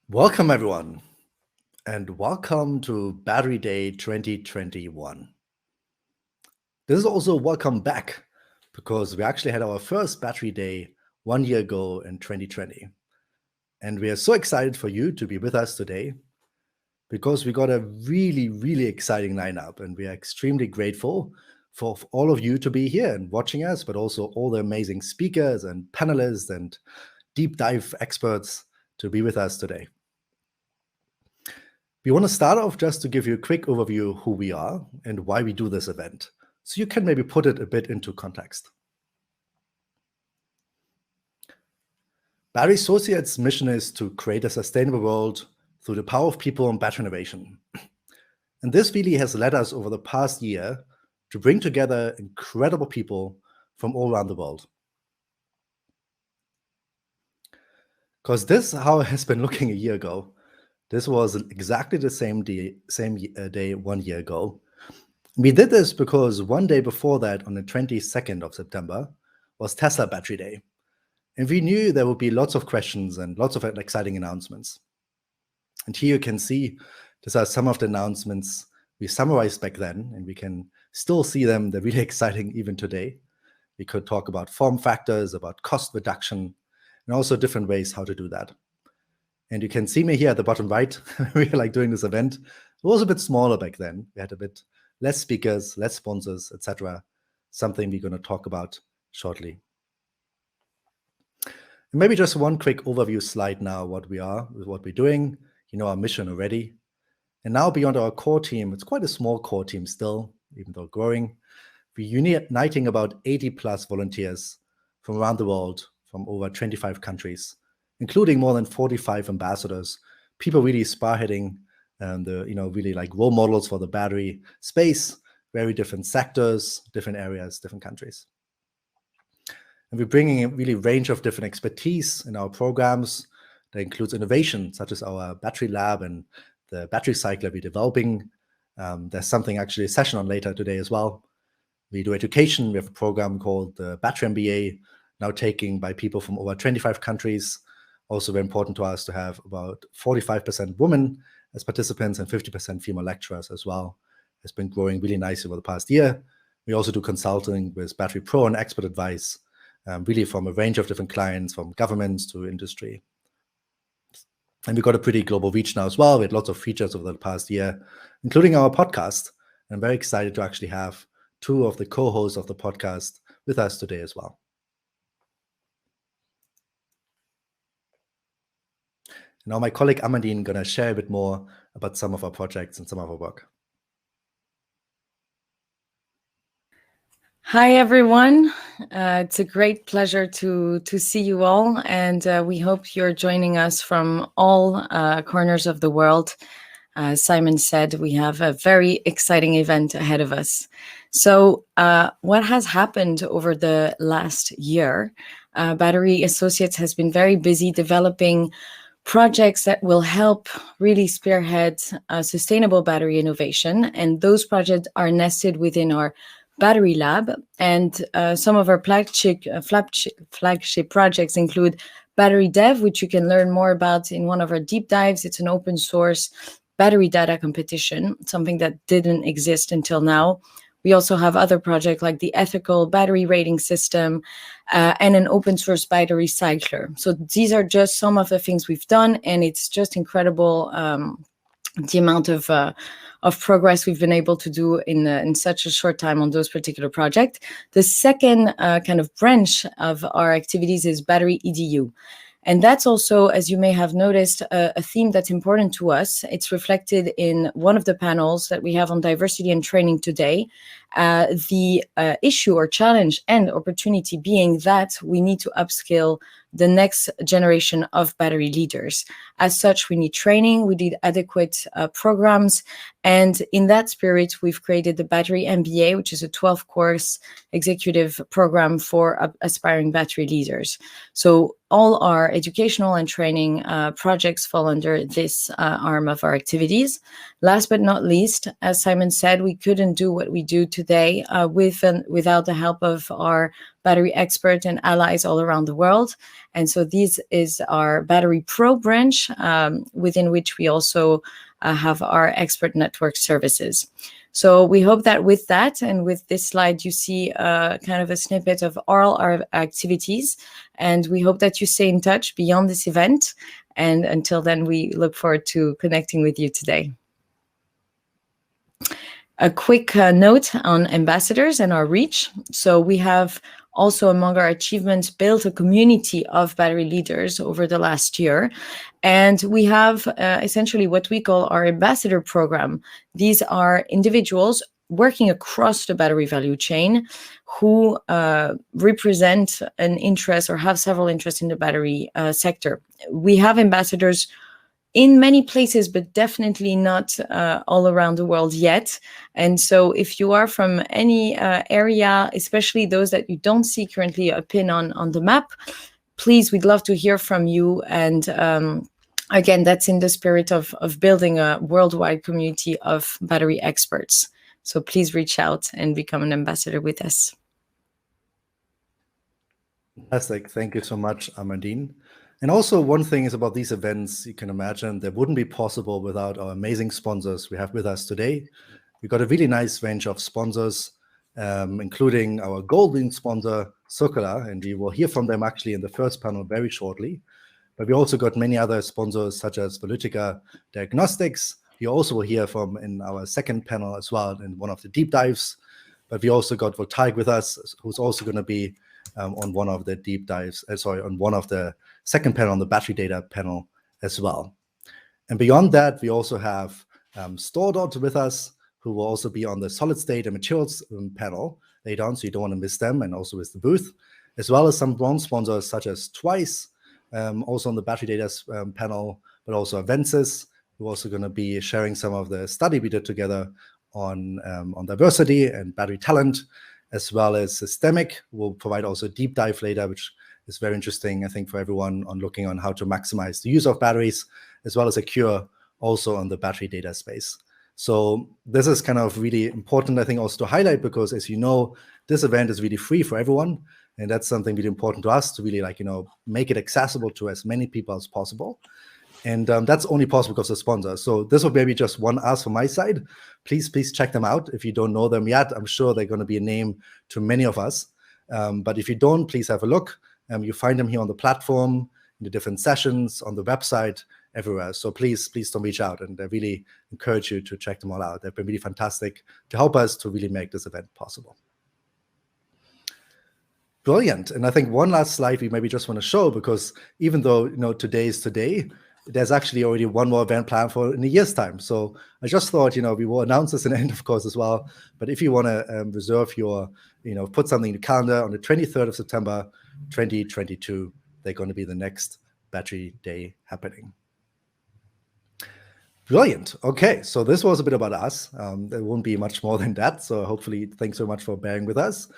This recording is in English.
Welcome, everyone, and welcome to Battery Day 2021. This is also welcome back because we actually had our first Battery Day 1 year ago in 2020. And we are so excited for you to be with us today because we got a really exciting lineup, and we are extremely grateful for all of you to be here and watching us, but also all the amazing speakers and panelists and deep dive experts to be with us today. We want to start off just to give you a quick overview of who we are and why we do this event, so you can maybe put it a bit into context. Battery Associates' mission is to create a sustainable world through the power of people and battery innovation. And this really has led us over the past year to bring together incredible people from all around the world. Because this is how it has been looking a year ago. This was exactly the same day 1 year ago. We did this because one day before that, on the 22nd of September, was Tesla Battery Day. And we knew there would be lots of questions and lots of exciting announcements. And here you can see, these are some of the announcements we summarized back then, and we can still see them. They're really exciting even today. We could talk about form factors, about cost reduction, and also different ways how to do that. And you can see me here at the bottom right. We are doing this event. It was a bit smaller back then. We had a bit less speakers, less sponsors, etc. Something we're going to talk about shortly. And maybe just one quick overview slide now, what we are, what we're doing. You know our mission already. And now beyond our core team, it's quite a small core team still, even though growing. We're uniting about 80 plus volunteers from around the world, from over 25 countries, including more than 45 ambassadors, people really spearheading really role models for the battery space, very different sectors, different areas, different countries. And we're bringing a really range of different expertise in our programs. That includes innovation, such as our battery lab and the battery cycler we're developing. There's something actually a session on later today as well. We do education. We have a program called the Battery MBA, now taken by people from over 25 countries. Also very important to us to have about 45% women as participants and 50% female lecturers as well. It's been growing really nicely over the past year. We also do consulting with Battery Pro and expert advice, really from a range of different clients, from governments to industry. And we've got a pretty global reach now as well. We had lots of features over the past year, including our podcast. And I'm very excited to actually have two of the co-hosts of the podcast with us today as well. Now my colleague Amandine is going to share a bit more about some of our projects and some of our work. Hi, everyone. It's a great pleasure to see you all, and we hope you're joining us from all corners of the world. Simon said we have a very exciting event ahead of us. So what has happened over the last year? Battery Associates has been very busy developing projects that will help really spearhead sustainable battery innovation. And those projects are nested within our Battery Lab. And some of our flagship projects include Battery Dev, which you can learn more about in one of our deep dives. It's an open source battery data competition, something that didn't exist until now. We also have other projects like the ethical battery rating system and an open source battery cycler. So these are just some of the things we've done, and it's just incredible the amount of progress we've been able to do in such a short time on those particular projects. The second kind of branch of our activities is Battery EDU. And that's also, as you may have noticed, a theme that's important to us. It's reflected in one of the panels that we have on diversity and training today. The issue or challenge and opportunity being that we need to upskill the next generation of battery leaders. As such, we need training, we need adequate programs. And in that spirit, we've created the Battery MBA, which is a 12-course executive program for aspiring battery leaders. So all our educational and training projects fall under this arm of our activities. Last but not least, as Simon said, we couldn't do what we do today without the help of our battery experts and allies all around the world. And so this is our Battery Pro branch, within which we also have our expert network services. So we hope that with that and with this slide, you see kind of a snippet of all our activities. And we hope that you stay in touch beyond this event. And until then, we look forward to connecting with you today. A quick note on ambassadors and our reach. So we have also, among our achievements, built a community of battery leaders over the last year. And we have essentially what we call our ambassador program. These are individuals working across the battery value chain who represent an interest or have several interests in the battery sector. We have ambassadors in many places, but definitely not all around the world yet. And so if you are from any area, especially those that you don't see currently a pin on the map, please, we'd love to hear from you. And again, that's in the spirit of building a worldwide community of battery experts. So please reach out and become an ambassador with us. Fantastic. Thank you so much, Amandine. And also one thing is about these events, you can imagine they wouldn't be possible without our amazing sponsors we have with us today. We've got a really nice range of sponsors, including our golden sponsor, Circular, and we will hear from them actually in the first panel very shortly. But we also got many other sponsors such as Volytica Diagnostics. You also will hear from in our second panel as well in one of the deep dives. But we also got Voltaic with us, who's also going to be on one of the deep dives, on one of the second panel on the battery data panel as well. And beyond that, we also have StoreDot with us, who will also be on the solid state and materials panel later on, so you don't want to miss them, and also with the booth, as well as some bronze sponsors such as Twice, also on the battery data panel, but also Avensis, who are also going to be sharing some of the study we did together on diversity and battery talent, as well as Systemic. We'll provide also a deep dive later, which is very interesting, I think, for everyone on looking on how to maximize the use of batteries, as well as Acure also on the battery data space. So this is kind of really important, I think, also to highlight, because as you know, this event is really free for everyone. And that's something really important to us to really make it accessible to as many people as possible. And that's only possible because of sponsors. So this will maybe just one ask from my side. Please check them out. If you don't know them yet, I'm sure they're going to be a name to many of us. But if you don't, please have a look. You find them here on the platform, in the different sessions, on the website, everywhere. So please don't reach out. And I really encourage you to check them all out. They've been really fantastic to help us to really make this event possible. Brilliant. And I think one last slide we maybe just want to show, because even though today is today, there's actually already one more event planned for in a year's time. So I just thought, we will announce this in the end, of course, as well. But if you want to reserve your, put something in the calendar on the 23rd of September, 2022, they're going to be the next Battery Day happening. Brilliant. Okay, so this was a bit about us. There won't be much more than that. So hopefully, thanks so much for bearing with us.